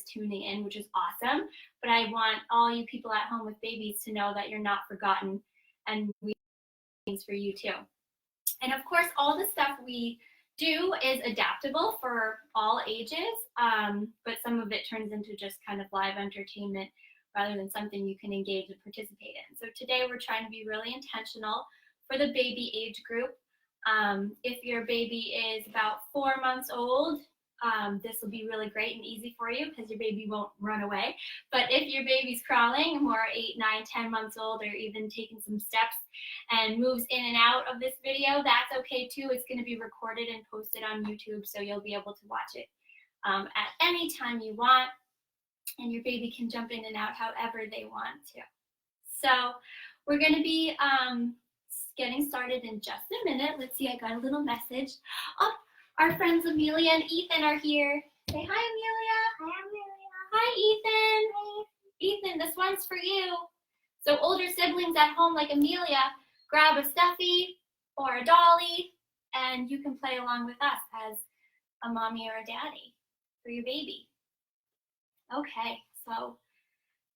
tuning in, which is awesome. But I want all you people at home with babies to know that you're not forgotten, and we have things for you too. And of course, all the stuff we do is adaptable for all ages, but some of it turns into just kind of live entertainment rather than something you can engage and participate in. So today we're trying to be really intentional for the baby age group. If your baby is about 4 months old, this will be really great and easy for you because your baby won't run away. But if your baby's crawling, more 8, 9, 10 months old, or even taking some steps and moves in and out of this video, that's okay too. It's going to be recorded and posted on YouTube, so you'll be able to watch it at any time you want, and your baby can jump in and out however they want to. So we're going to be getting started in just a minute. Let's see, I got a little message. Oh, our friends Amelia and Ethan are here. Say hi, Amelia. Hi, Amelia. Hi, Ethan. Hi. Ethan, this one's for you. So older siblings at home like Amelia, grab a stuffy or a dolly, and you can play along with us as a mommy or a daddy for your baby. Okay, so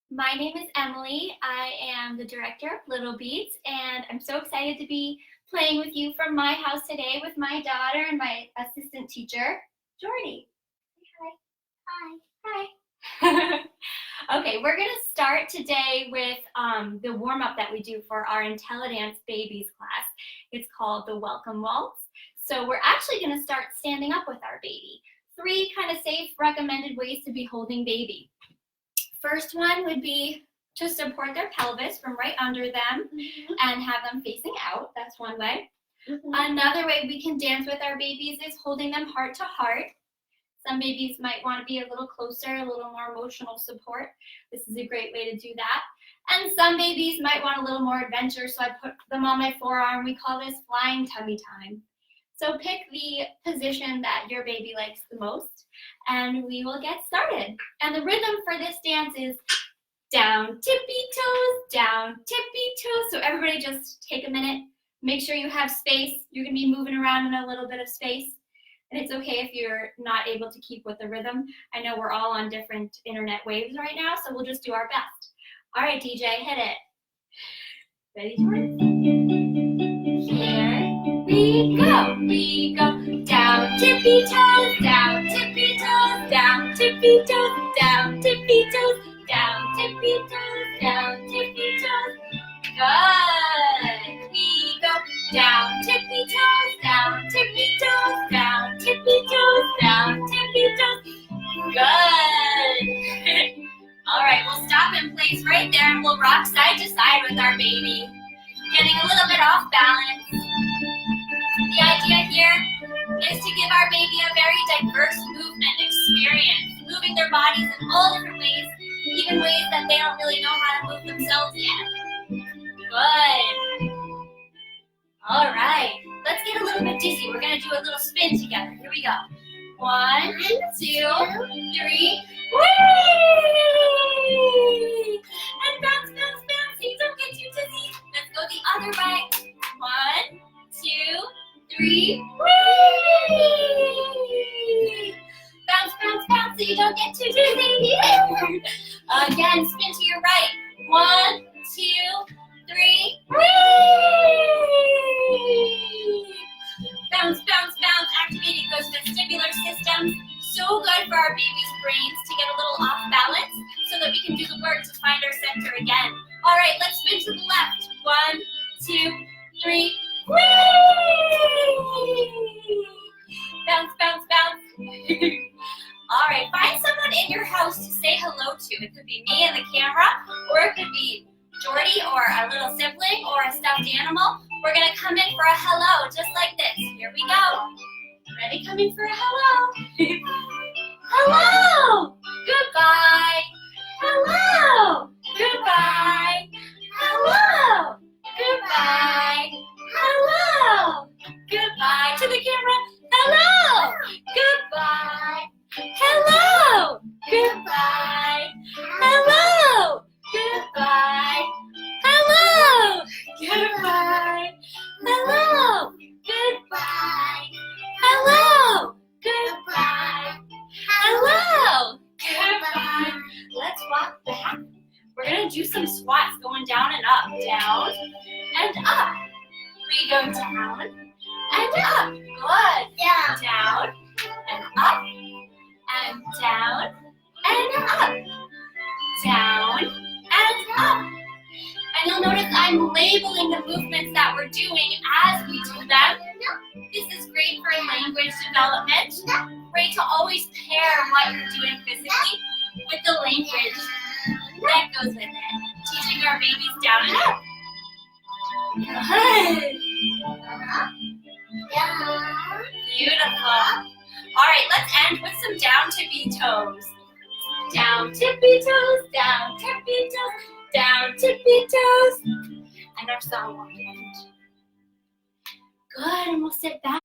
my name is Emily. I am the director of Little Beats, and I'm so excited to be playing with you from my house today with my daughter and my assistant teacher, Jordy. Hi. Hi. Okay, we're going to start today with the warm-up that we do for our IntelliDance Babies class. It's called the Welcome Waltz. So we're actually going to start standing up with our baby. 3 kind of safe recommended ways to be holding baby. First one would be to support their pelvis from right under them and have them facing out. That's one way. Another way we can dance with our babies is holding them heart to heart. Some babies might want to be a little closer, a little more emotional support. This is a great way to do that. And some babies might want a little more adventure, so I put them on my forearm. We call this flying tummy time. So pick the position that your baby likes the most, and we will get started. And the rhythm for this dance is down, tippy toes, down, tippy toes. So everybody just take a minute. Make sure you have space. You're going to be moving around in a little bit of space. And it's okay if you're not able to keep with the rhythm. I know we're all on different internet waves right now, so we'll just do our best. All right, DJ, hit it. Ready, Jordy? Here we go. We go down, tippy toes, down, tippy toes, down, tippy toes, down, tippy toes, down, tippy toes, down, tippy toes. Good. We go down, tippy toes, down, tippy toes, down, tippy toes, down, tippy toes. Good. All right, we'll stop in place right there and we'll rock side to side with our baby. Getting a little bit off balance. The idea here is to give our baby a very diverse movement experience, moving their bodies in all different ways, even ways that they don't really know how to move themselves yet. Good. All right, let's get a little bit dizzy. We're going to do a little spin together. Here we go. 1, 2, 3. Whee! And bounce, bounce, bounce. So you don't get too dizzy. Let's go the other way. 1, 2, 3. Whee! Bounce, bounce, bounce. So you don't get too dizzy. Again, spin to your right. 1, 2, 3. Whee! Bounce, bounce, bounce. Activating those vestibular systems. So good for our baby's brains to get a little off balance so that we can do the work to find our center again. All right, let's spin to the left. 1, 2, 3. Whee! Bounce, bounce, bounce. All right, find someone in your house to say hello to. It could be me and the camera, or it could be Jordy or a little sibling or a stuffed animal. We're going to come in for a hello, just like this. Here we go. Ready? Come in for a hello. Hello. Goodbye. Hello. Goodbye. Hello. Goodbye. Hello. Goodbye. To the camera. Hello. Goodbye. Hello. Goodbye. Hello. Goodbye. Hello. Goodbye. Hello. Goodbye. Hello. Goodbye. Hello. do some squats, going down and up, down and up. We go down and up. Good. Down and up and down and up. Down and up. And you'll notice I'm labeling the movements that we're doing as we do them. This is great for language development. Great to always pair what you're doing physically with the language that goes with it. Teaching our babies down and up. Good. Beautiful. All right, let's end with some down tippy toes. Down tippy toes, down tippy toes, down tippy toes. And our song will end. Good, and we'll sit back.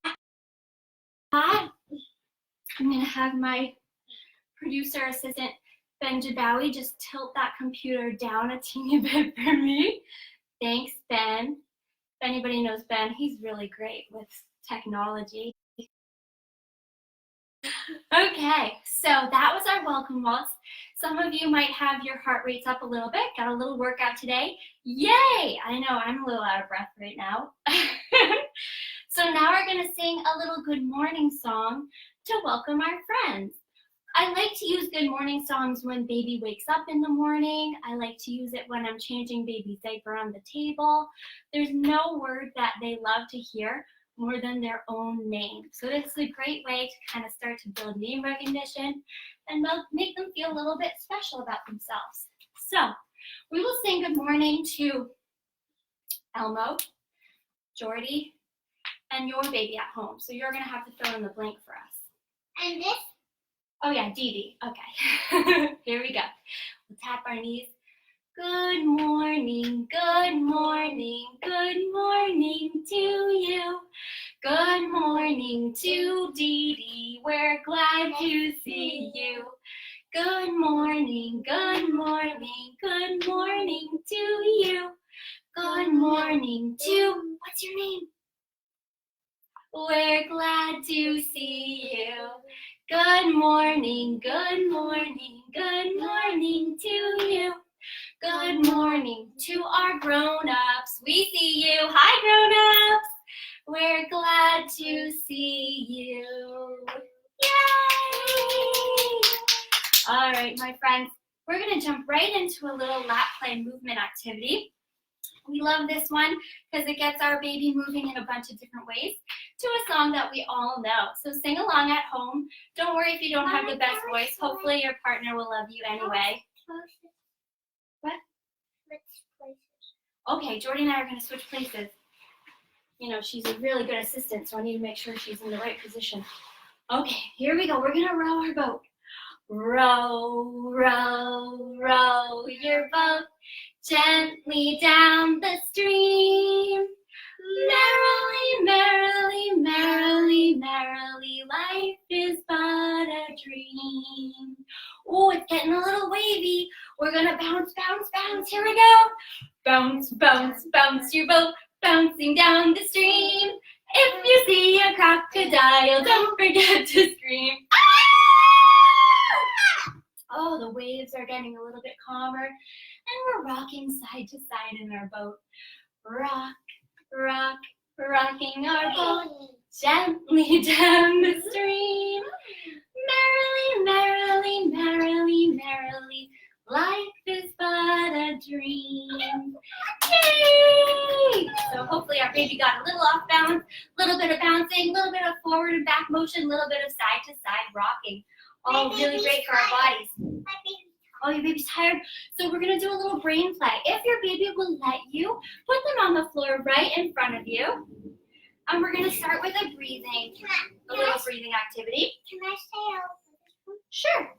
Hi. I'm gonna have my producer assistant, Ben Jabawi, just tilt that computer down a teeny bit for me. Thanks, Ben. If anybody knows Ben, he's really great with technology. Okay, so that was our welcome waltz. Some of you might have your heart rates up a little bit, got a little workout today. Yay! I know, I'm a little out of breath right now. So now we're gonna sing a little good morning song to welcome our friends. I like to use good morning songs when baby wakes up in the morning. I like to use it when I'm changing baby's diaper on the table. There's no word that they love to hear more than their own name. So this is a great way to kind of start to build name recognition and make them feel a little bit special about themselves. So we will sing good morning to Elmo, Jordy, and your baby at home. So you're gonna have to fill in the blank for us. And this? Oh yeah, Dee Dee. Okay, here we go. We'll tap our knees. Good morning, good morning, good morning to you. Good morning to Dee Dee, we're glad to see you. Good morning, good morning, good morning to you. Good morning to, what's your name? We're glad to see you. Good morning, good morning, good morning to you. Good morning to our grown-ups. We see you. Hi, grown-ups. We're glad to see you. Yay! All right, my friends, we're going to jump right into a little lap play movement activity. We love this one because it gets our baby moving in a bunch of different ways to a song that we all know. So sing along at home. Don't worry if you don't have the best voice. Hopefully your partner will love you anyway. What? Okay, Jordy and I are going to switch places. You know, she's a really good assistant, so I need to make sure she's in the right position. Okay, here we go. We're going to row our boat. Row, row, row your boat gently down the stream. Merrily, merrily, merrily, merrily, life is but a dream. Oh, it's getting a little wavy. We're gonna bounce, bounce, bounce. Here we go. Bounce, bounce, bounce your boat, bouncing down the stream. If you see a crocodile, don't forget to scream. Ah! Oh, the waves are getting a little bit calmer, and we're rocking side to side in our boat. Rock, rock, rocking our boat gently down the stream. Merrily, merrily, merrily, merrily, life is but a dream. Yay! So hopefully our baby got a little off balance, a little bit of bouncing, a little bit of forward and back motion, a little bit of side to side rocking. All really great for our bodies. Oh, your baby's tired? So we're gonna do a little brain play. If your baby will let you, put them on the floor right in front of you. And we're gonna start with a breathing activity. Can I stay out for this one? Sure.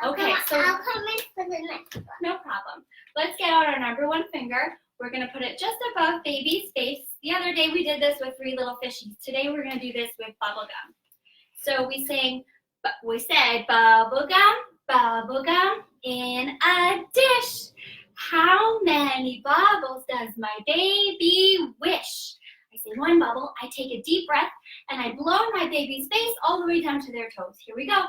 Okay, so I'll come in for the next one. no problem. Let's get out our number one finger. We're gonna put it just above baby's face. The other day we did this with 3 little fishies. Today we're gonna do this with bubble gum. So we said bubble gum in a dish. How many bubbles does my baby wish? I say 1 bubble, I take a deep breath, and I blow in my baby's face all the way down to their toes. Here we go.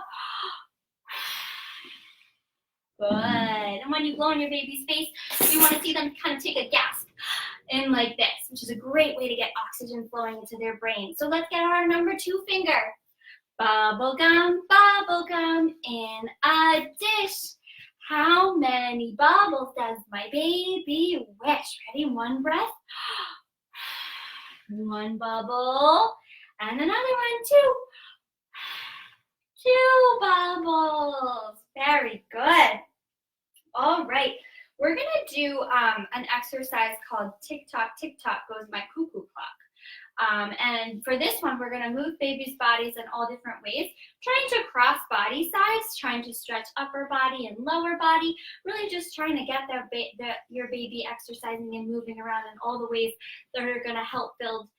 Good. And when you blow in your baby's face, you want to see them kind of take a gasp in like this, which is a great way to get oxygen flowing into their brain. So let's get our number 2 finger. Bubble gum in a dish. How many bubbles does my baby wish? Ready? One breath. One bubble. And another one, 2. 2 bubbles. Very good. All right. We're going to do an exercise called tick tock goes my cuckoo clock. And for this one, we're going to move babies' bodies in all different ways, trying to cross body sides, trying to stretch upper body and lower body, really just trying to get your baby exercising and moving around in all the ways that are going to help build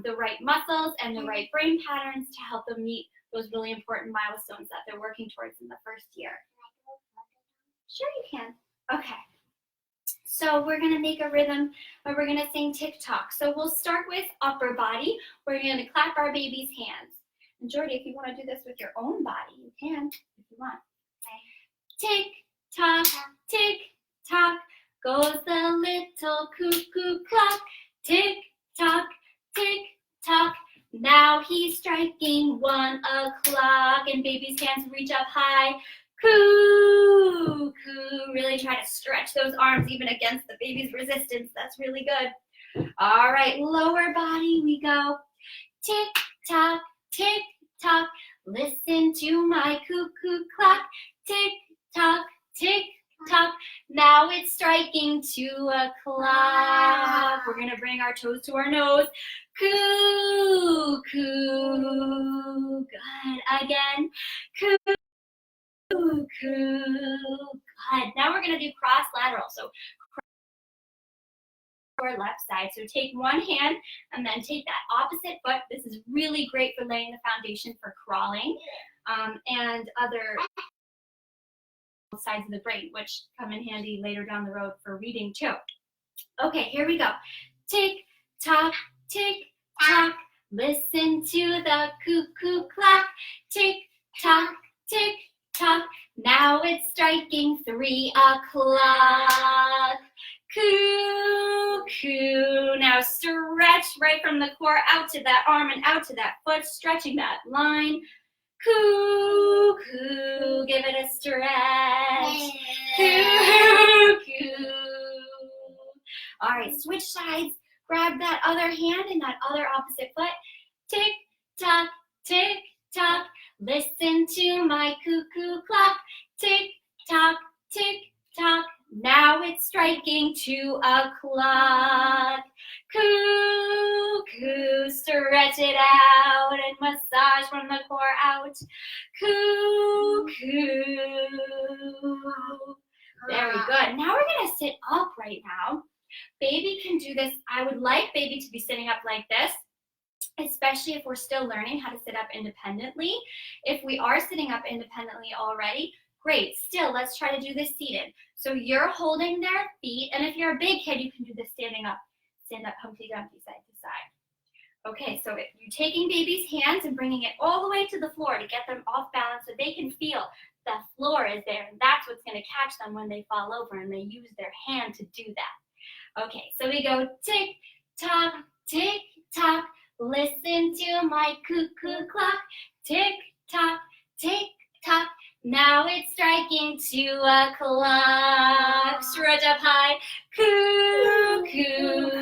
the right muscles and the right brain patterns to help them meet those really important milestones that they're working towards in the first year. Sure you can. Okay. So we're going to make a rhythm where we're going to sing tick-tock. So we'll start with upper body. We're going to clap our baby's hands. And Jordy, if you want to do this with your own body, you can if you want. Okay. Tick-tock, goes the little cuckoo clock. Tick-tock, now he's striking 1 o'clock. And baby's hands reach up high. Cuckoo. Really try to stretch those arms even against the baby's resistance. That's really good. All right, lower body we go. Tick tock, listen to my cuckoo clock. Tick tock, now it's striking 2 o'clock. We're gonna bring our toes to our nose. Cuckoo. Good. Again. Cuckoo. Good. Now we're going to do cross lateral. So or left side. So take one hand and then take that opposite foot. This is really great for laying the foundation for crawling and other sides of the brain, which come in handy later down the road for reading too. Okay, here we go. Tick tock, listen to the cuckoo clock. Tick tock, now it's striking 3 o'clock. Cuckoo. Now stretch right from the core out to that arm and out to that foot, stretching that line. Cuckoo. Give it a stretch. Cuckoo. All right, switch sides. Grab that other hand and that other opposite foot. Tick tock, listen to my cuckoo clock. Tick tock, now it's striking 2 o'clock. Cuckoo, stretch it out and massage from the core out. Cuckoo. Very good. Now we're going to sit up right now. Baby can do this. I would like baby to be sitting up like this, especially if we're still learning how to sit up independently. If we are sitting up independently already, great. Still, let's try to do this seated. So you're holding their feet, and if you're a big kid, you can do this standing up. Stand up, Humpty Dumpty, side to side. Okay, so if you're taking baby's hands and bringing it all the way to the floor to get them off balance so they can feel the floor is there, and that's what's going to catch them when they fall over, and they use their hand to do that. Okay, so we go tick tock, listen to my cuckoo clock. Tick tock, now it's striking 2 o'clock. Stretch up high. Cuckoo.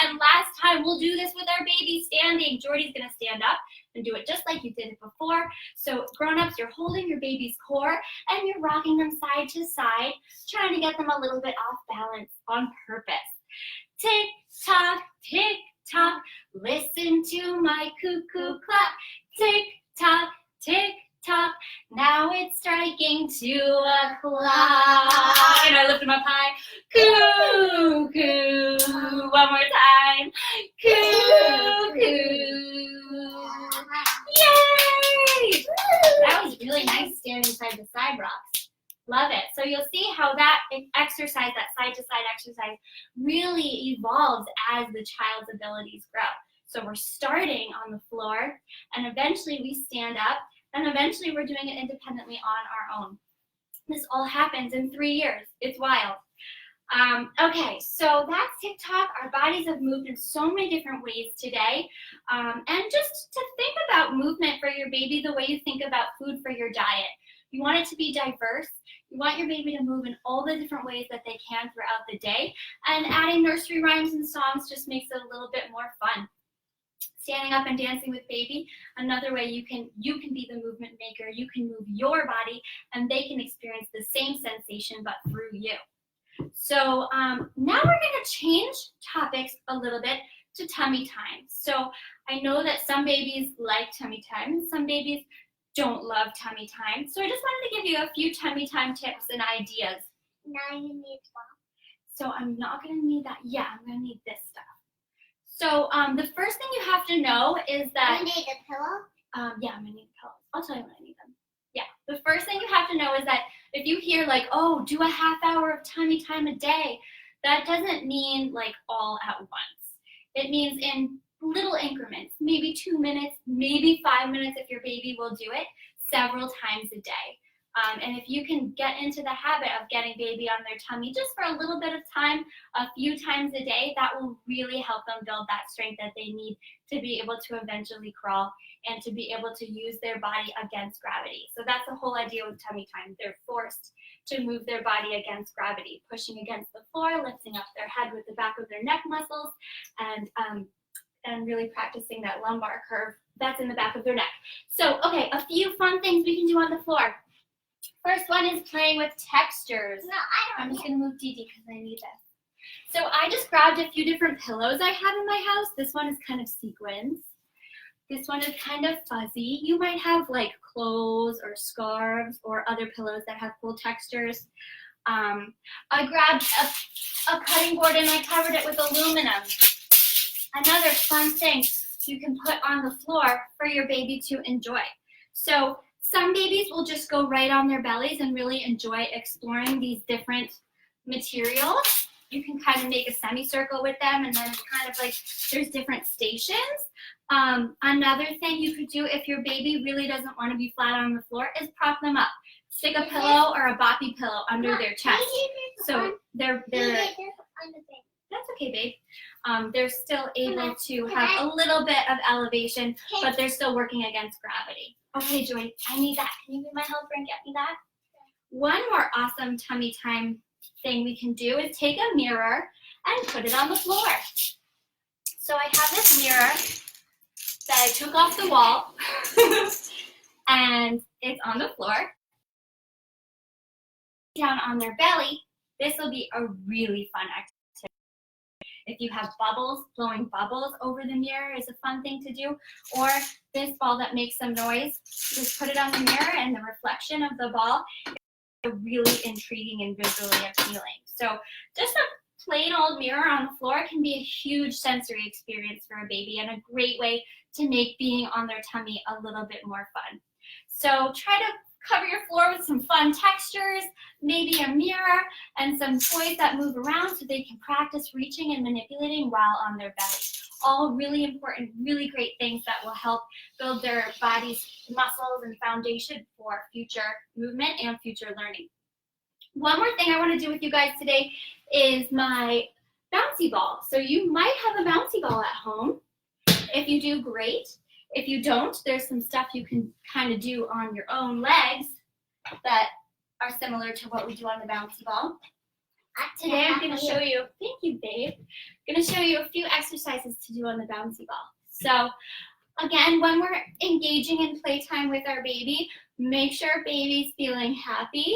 And last time, we'll do this with our baby standing. Jordy's going to stand up and do it just like you did it before. So grown-ups, you're holding your baby's core and you're rocking them side to side, trying to get them a little bit off balance on purpose. Tick tock, listen to my cuckoo clock. Tick tock, now it's striking 2 o'clock. And I lift them up high. Cuckoo. One more time. Cuckoo. Yay! That was really nice standing side to side rocks. Love it. So you'll see how that exercise, that side-to-side exercise, really evolves as the child's abilities grow. So we're starting on the floor, and eventually we stand up, and eventually we're doing it independently on our own. This all happens in 3 years. It's wild. Okay, so that's TikTok. Our bodies have moved in so many different ways today. And just to think about movement for your baby the way you think about food for your diet. You want it to be diverse. You want your baby to move in all the different ways that they can throughout the day. And adding nursery rhymes and songs just makes it a little bit more fun. Standing up and dancing with baby, another way you can be the movement maker. You can move your body and they can experience the same sensation but through you. So now we're going to change topics a little bit to tummy time. So I know that some babies like tummy time and some babies don't love tummy time. So I just wanted to give you a few tummy time tips and ideas. Now you need 12. So I'm not going to need that. Yeah, I'm going to need this stuff. So the first thing you have to know is that... You need a pillow? Yeah, I'm going to need pillows. I'll tell you when I need them. Yeah, the first thing you have to know is that if you hear like, oh, do a half hour of tummy time a day, that doesn't mean like all at once. It means in little increments, maybe 2 minutes, maybe 5 minutes if your baby will do it several times a day. And if you can get into the habit of getting baby on their tummy just for a little bit of time, a few times a day, that will really help them build that strength that they need to be able to eventually crawl and to be able to use their body against gravity. So that's the whole idea with tummy time. They're forced to move their body against gravity, pushing against the floor, lifting up their head with the back of their neck muscles, and really practicing that lumbar curve that's in the back of their neck. So, okay, a few fun things we can do on the floor. First one is playing with textures. No, I I'm don't just going to move Dee because I need this. So I just grabbed a few different pillows I have in my house. This one is kind of sequins. This one is kind of fuzzy. You might have like clothes or scarves or other pillows that have cool textures. I grabbed a cutting board and I covered it with aluminum. Another fun thing you can put on the floor for your baby to enjoy. So some babies will just go right on their bellies and really enjoy exploring these different materials. You can kind of make a semicircle with them and then it's kind of like there's different stations. Another thing you could do if your baby really doesn't want to be flat on the floor is prop them up. Stick a pillow or a boppy pillow under their chest. So they're that's okay, babe. They're still able to have a little bit of elevation, but they're still working against gravity. Okay, Jordy, I need that. Can you be my helper and get me that? One more awesome tummy time thing we can do is take a mirror and put it on the floor. So I have this mirror that I took off the wall, and it's on the floor. Down on their belly, this will be a really fun activity. If you have bubbles, blowing bubbles over the mirror is a fun thing to do. Or this ball that makes some noise, just put it on the mirror and the reflection of the ball is really intriguing and visually appealing. So just a plain old mirror on the floor can be a huge sensory experience for a baby and a great way to make being on their tummy a little bit more fun. So try to cover your floor with some fun textures, maybe a mirror, and some toys that move around so they can practice reaching and manipulating while on their belly. All really important, really great things that will help build their body's muscles and foundation for future movement and future learning. One more thing I want to do with you guys today is my bouncy ball. So you might have a bouncy ball at home. If you do, great. If you don't, there's some stuff you can kind of do on your own legs that are similar to what we do on the bouncy ball. Today I'm going to show you, thank you, babe. I'm going to show you a few exercises to do on the bouncy ball. So again, when we're engaging in playtime with our baby, make sure baby's feeling happy.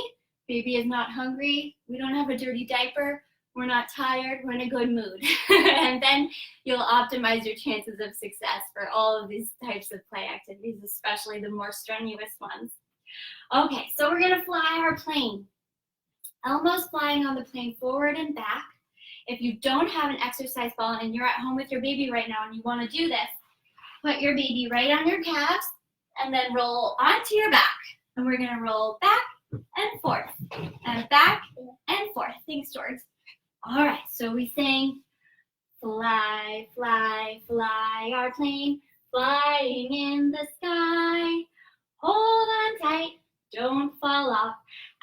Baby is not hungry. We don't have a dirty diaper. We're not tired, we're in a good mood. And then you'll optimize your chances of success for all of these types of play activities, especially the more strenuous ones. Okay, so we're gonna fly our plane. Elmo's flying on the plane forward and back. If you don't have an exercise ball and you're at home with your baby right now and you wanna do this, put your baby right on your calves and then roll onto your back. And we're gonna roll back and forth, and back and forth. Thanks, George. All right, so we sing, fly, fly, fly our plane, flying in the sky. Hold on tight, don't fall off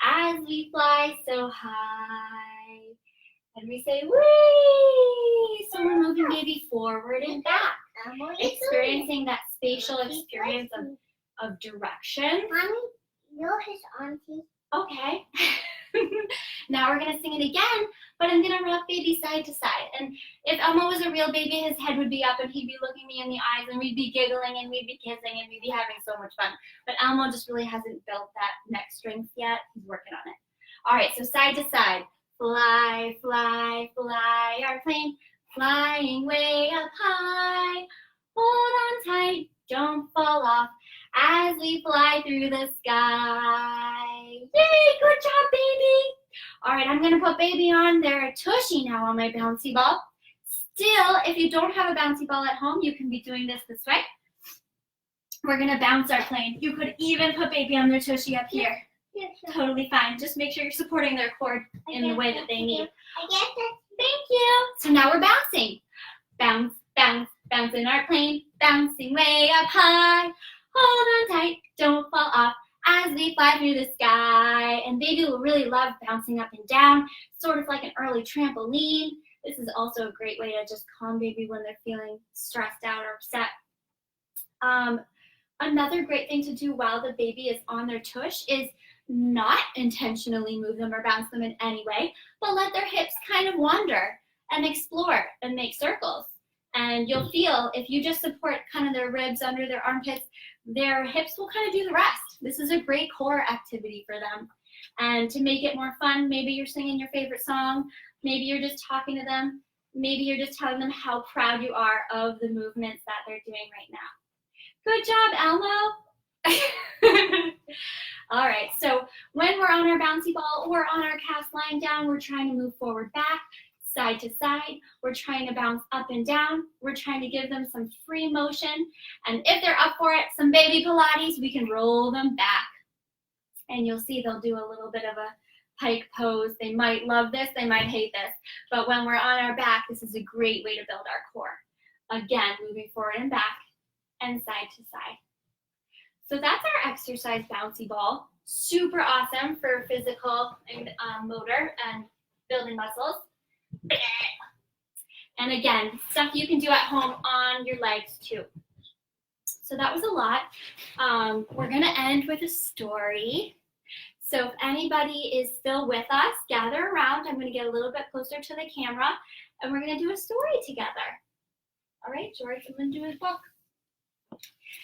as we fly so high. And we say, whee! So we're moving baby forward and back, experiencing that spatial experience of direction. Mommy, you're his auntie. Okay. Now we're gonna sing it again, but I'm gonna rock baby side to side. And if Elmo was a real baby, his head would be up and he'd be looking me in the eyes and we'd be giggling and we'd be kissing and we'd be having so much fun. But Elmo just really hasn't built that neck strength yet. He's working on it. All right, so side to side. Fly, fly, fly, our plane flying way up high. Hold on tight, don't fall off as we fly through the sky. Yay, good job, baby. All right, I'm gonna put baby on their tushy now on my bouncy ball. Still, if you don't have a bouncy ball at home, you can be doing this way. We're gonna bounce our plane. You could even put baby on their tushy up here. Totally fine. Just make sure you're supporting their cord in the way that they need. I guess that's Thank you. So now we're bouncing. Bounce, bounce, bouncing our plane, bouncing way up high. Hold on tight, don't fall off as we fly through the sky. And baby will really love bouncing up and down, sort of like an early trampoline. This is also a great way to just calm baby when they're feeling stressed out or upset. Another great thing to do while the baby is on their tush is not intentionally move them or bounce them in any way, but let their hips kind of wander and explore and make circles. And you'll feel if you just support kind of their ribs under their armpits, their hips will kind of do the rest. This is a great core activity for them. And to make it more fun, maybe you're singing your favorite song, maybe you're just talking to them, maybe you're just telling them how proud you are of the movements that they're doing right now. Good job, Elmo. All right, so when we're on our bouncy ball or on our cast lying down, we're trying to move forward, back, side to side. We're trying to bounce up and down. We're trying to give them some free motion. And if they're up for it, some baby Pilates, we can roll them back. And you'll see they'll do a little bit of a pike pose. They might love this, they might hate this. But when we're on our back, this is a great way to build our core. Again, moving forward and back and side to side. So that's our exercise bouncy ball. Super awesome for physical and motor and building muscles. And again, stuff you can do at home on your legs too. So that was a lot. We're gonna end with a story. So if anybody is still with us, gather around. I'm gonna get a little bit closer to the camera and we're gonna do a story together. All right, George, I'm gonna do his book.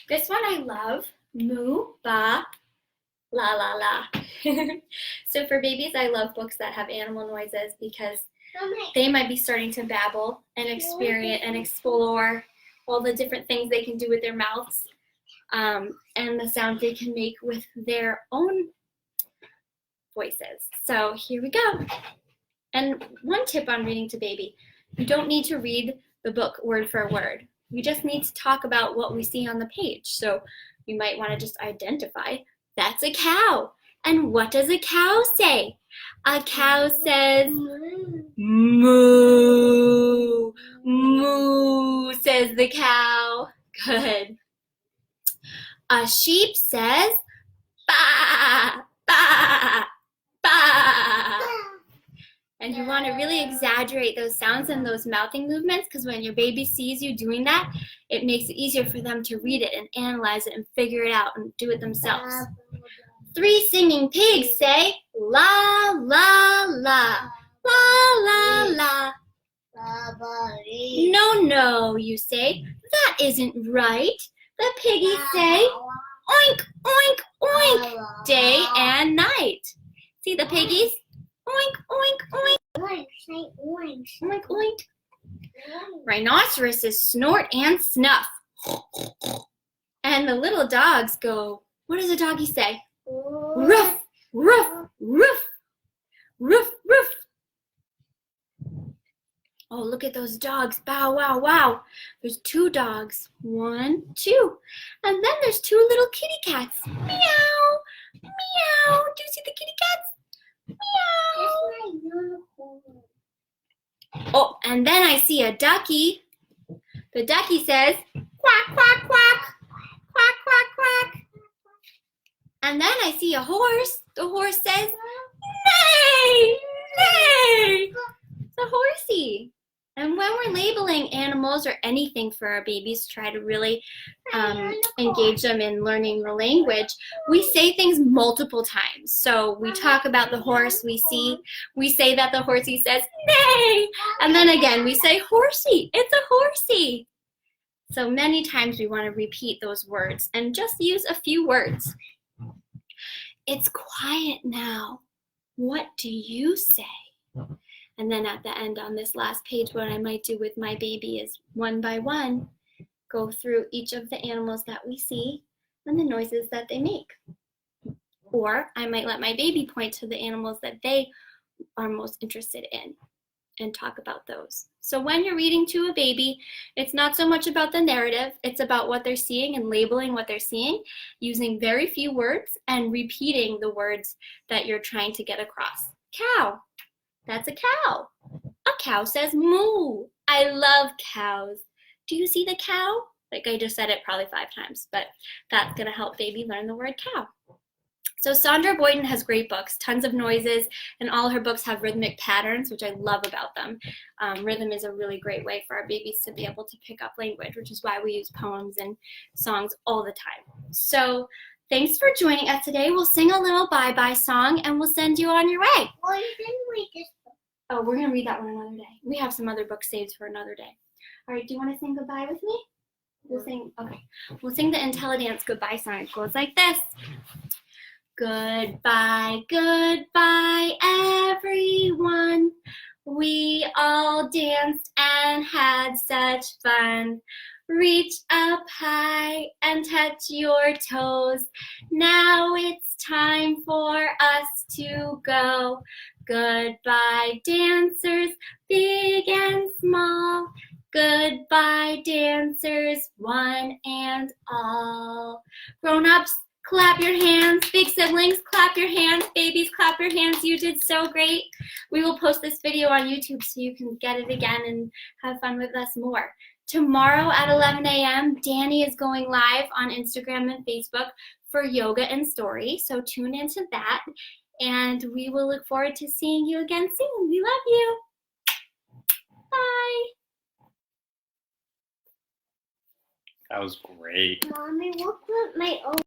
This one I love. Moo, ba, la, la, la. So for babies, I love books that have animal noises because they might be starting to babble and experience and explore all the different things they can do with their mouths and the sounds they can make with their own voices. So here we go. And one tip on reading to baby, you don't need to read the book word for word. We just need to talk about what we see on the page. So you might want to just identify, that's a cow. And what does a cow say? A cow says, moo, moo, says the cow. Good. A sheep says, ba, ba, ba. And you want to really exaggerate those sounds and those mouthing movements because when your baby sees you doing that, it makes it easier for them to read it and analyze it and figure it out and do it themselves. 3 singing pigs say, la, la, la, la, la, la. No, no, you say, that isn't right. The piggies say, oink, oink, oink, day and night. See the piggies? Oink, oink, oink. Oink, say oink. Oink, oink. Rhinoceroses snort and snuff. And the little dogs go, what does a doggy say? Ruff, ruff, ruff, ruff, ruff. Oh, look at those dogs. Bow, wow, wow. There's 2 dogs. 1, 2. And then there's 2 little kitty cats. Meow, meow. Do you see the kitty cats? Meow. Oh, and then I see a ducky. The ducky says, quack, quack, quack. Quack, quack, quack. And then I see a horse. The horse says, neigh, neigh. It's a horsey. And when we're labeling animals or anything for our babies, try to really engage them in learning the language, we say things multiple times. So we talk about the horse we say that the horsey says, neigh. And then again, we say, horsey, it's a horsey. So many times we want to repeat those words and just use a few words. It's quiet now. What do you say? And then at the end on this last page, what I might do with my baby is one by one, go through each of the animals that we see and the noises that they make. Or I might let my baby point to the animals that they are most interested in and talk about those. So when you're reading to a baby, it's not so much about the narrative, it's about what they're seeing and labeling what they're seeing, using very few words and repeating the words that you're trying to get across. Cow, that's a cow. A cow says moo. I love cows. Do you see the cow? Like I just said it probably 5 times, but that's gonna help baby learn the word cow. So Sandra Boyden has great books, tons of noises, and all her books have rhythmic patterns, which I love about them. Rhythm is a really great way for our babies to be able to pick up language, which is why we use poems and songs all the time. So thanks for joining us today. We'll sing a little bye-bye song, and we'll send you on your way. Well, you didn't read this book. Oh, we're going to read that one another day. We have some other books saved for another day. All right, do you want to sing goodbye with me? We'll sing the IntelliDance goodbye song. It goes like this. Goodbye, goodbye, everyone. We all danced and had such fun. Reach up high and touch your toes. Now it's time for us to go. Goodbye, dancers, big and small. Goodbye, dancers, one and all. Grown-ups, clap your hands. Big siblings, clap your hands. Babies, clap your hands. You did so great. We will post this video on YouTube so you can get it again and have fun with us more. Tomorrow at 11 a.m., Danny is going live on Instagram and Facebook for yoga and story. So tune into that. And we will look forward to seeing you again soon. We love you. Bye. That was great. Mommy, look what my own